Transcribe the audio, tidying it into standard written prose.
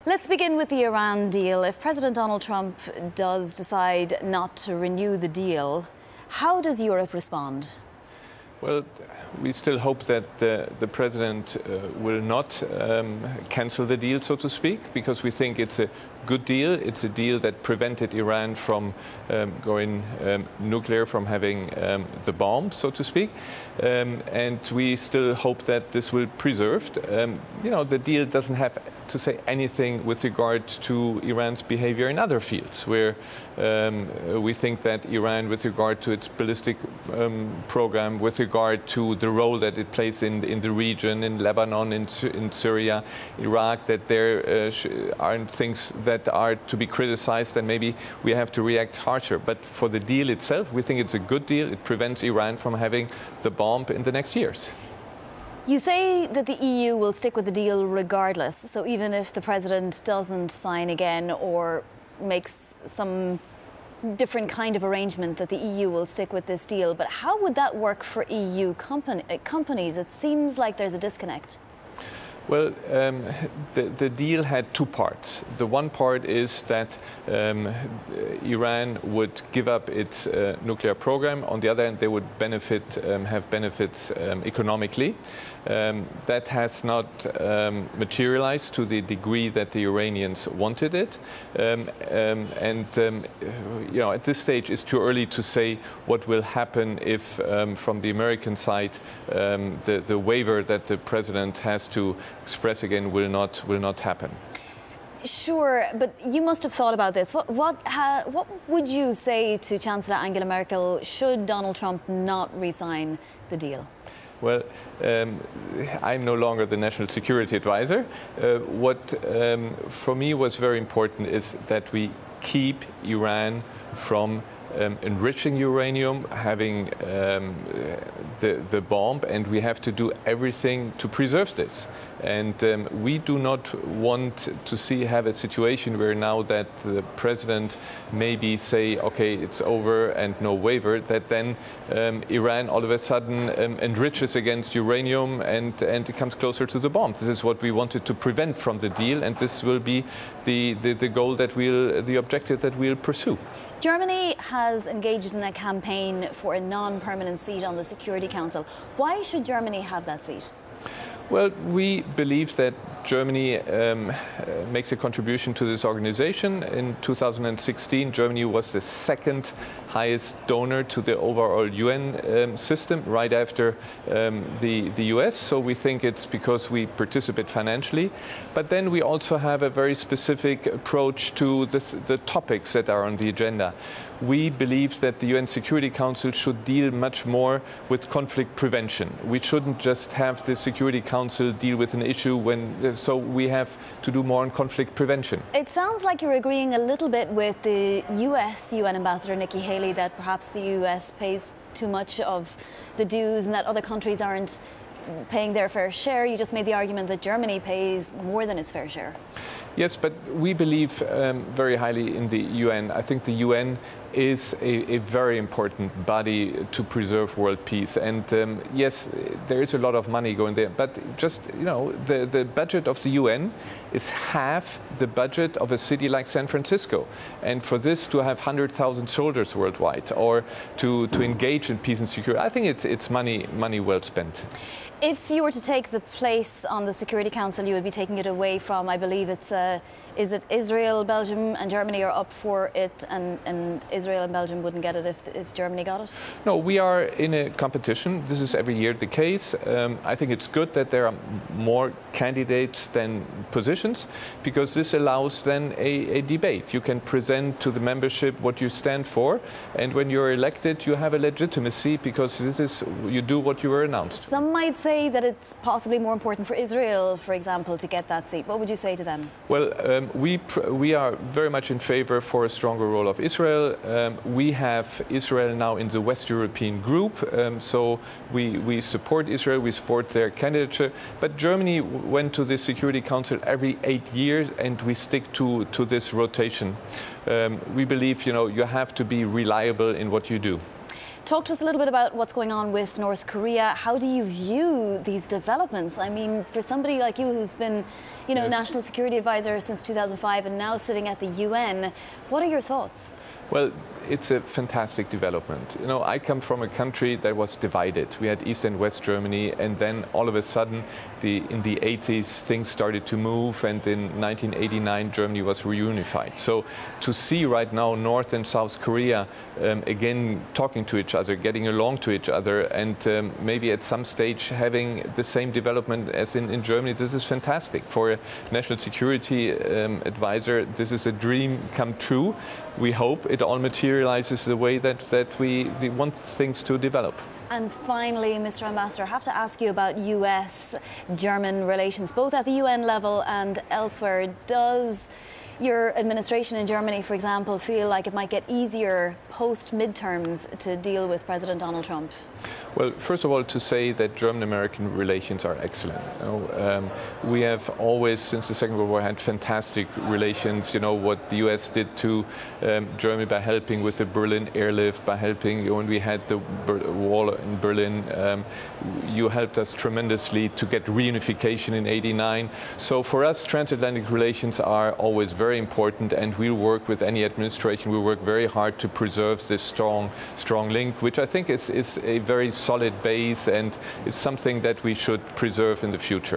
Let's begin with the Iran deal. If President Donald Trump does decide not to renew the deal, how does Europe respond? Well, we still hope that the president will not cancel the deal, so to speak, because we think it's a good deal. It's a deal that prevented Iran from going nuclear, from having the bomb, so to speak. And we still hope that this will be preserved. The deal doesn't have to say anything with regard to Iran's behavior in other fields, where we think that Iran, with regard to its ballistic program, with regard to the role that it plays in the region, in Lebanon, in Syria, Iraq, that there aren't things that are to be criticized, and maybe we have to react harsher. But for the deal itself, we think it's a good deal. It prevents Iran from having the bomb in the next years. You say that the EU will stick with the deal regardless. So even if the president doesn't sign again or makes some different kind of arrangement, that the EU will stick with this deal. But how would that work for EU companies? It seems like there's a disconnect. Well, the deal had two parts. The one part is that Iran would give up its nuclear program. On the other hand, they would have benefits economically. That has not materialized to the degree that the Iranians wanted it. At this stage, it's too early to say what will happen if, from the American side, the waiver that the president has to express again will not happen. Sure, but you must have thought about this. What would you say to Chancellor Angela Merkel should Donald Trump not re-sign the deal? Well, I'm no longer the national security advisor. What for me was very important is that we keep Iran from enriching uranium, having the bomb, and we have to do everything to preserve this. And we do not want to have a situation where now that the president maybe say, okay, it's over and no waiver, that then Iran all of a sudden enriches against uranium and it comes closer to the bomb. This is what we wanted to prevent from the deal, and this will be the goal that the objective that we'll pursue. Germany has engaged in a campaign for a non-permanent seat on the Security Council. Why should Germany have that seat? Well, we believe that Germany makes a contribution to this organization. In 2016, Germany was the second highest donor to the overall UN system, right after the US. So we think it's because we participate financially. But then we also have a very specific approach to the topics that are on the agenda. We believe that the UN Security Council should deal much more with conflict prevention. We shouldn't just have the Security Council deal with an issue so we have to do more on conflict prevention. It sounds like you're agreeing a little bit with the US UN Ambassador Nikki Haley that perhaps the US pays too much of the dues and that other countries aren't paying their fair share. You just made the argument that Germany pays more than its fair share. Yes, but we believe very highly in the UN. I think the UN is a very important body to preserve world peace. And yes, there is a lot of money going there. But just, the budget of the UN is half the budget of a city like San Francisco. And for this to have 100,000 soldiers worldwide or to engage in peace and security, I think it's money well spent. If you were to take the place on the Security Council, you would be taking it away from, I believe is it Israel, Belgium and Germany are up for it, and Israel and Belgium wouldn't get it if Germany got it? No, we are in a competition. This is every year the case. I think it's good that there are more candidates than positions, because this allows then a debate. You can present to the membership what you stand for, and when you're elected, you have a legitimacy because you do what you were announced. Some might say that it's possibly more important for Israel, for example, to get that seat. What would you say to them? Well, we are very much in favor for a stronger role of Israel. We have Israel now in the West European group, so we support Israel, we support their candidature. But Germany went to the Security Council every 8 years, and we stick to this rotation. We believe, you have to be reliable in what you do. Talk to us a little bit about what's going on with North Korea. How do you view these developments? I mean, for somebody like you who's been, National Security Advisor since 2005 and now sitting at the UN, what are your thoughts? Well, it's a fantastic development. I come from a country that was divided. We had East and West Germany, and then all of a sudden, in the 80s, things started to move, and in 1989, Germany was reunified. So to see right now North and South Korea again talking to each other, getting along to each other, and maybe at some stage having the same development as in Germany, this is fantastic. For a national security advisor, this is a dream come true. We hope it all materializes the way that we want things to develop. And finally, Mr. Ambassador, I have to ask you about U.S. German relations, both at the UN level and elsewhere. Does your administration in Germany, for example, feel like it might get easier post-midterms to deal with President Donald Trump? Well, first of all, to say that German-American relations are excellent. We have always, since the Second World War, had fantastic relations. What the U.S. did to Germany by helping with the Berlin airlift, by helping when we had the wall in Berlin. You helped us tremendously to get reunification in '89. So for us, transatlantic relations are always very important, and we'll work with any administration. We work very hard to preserve this strong link, which I think is a very solid base, and it's something that we should preserve in the future.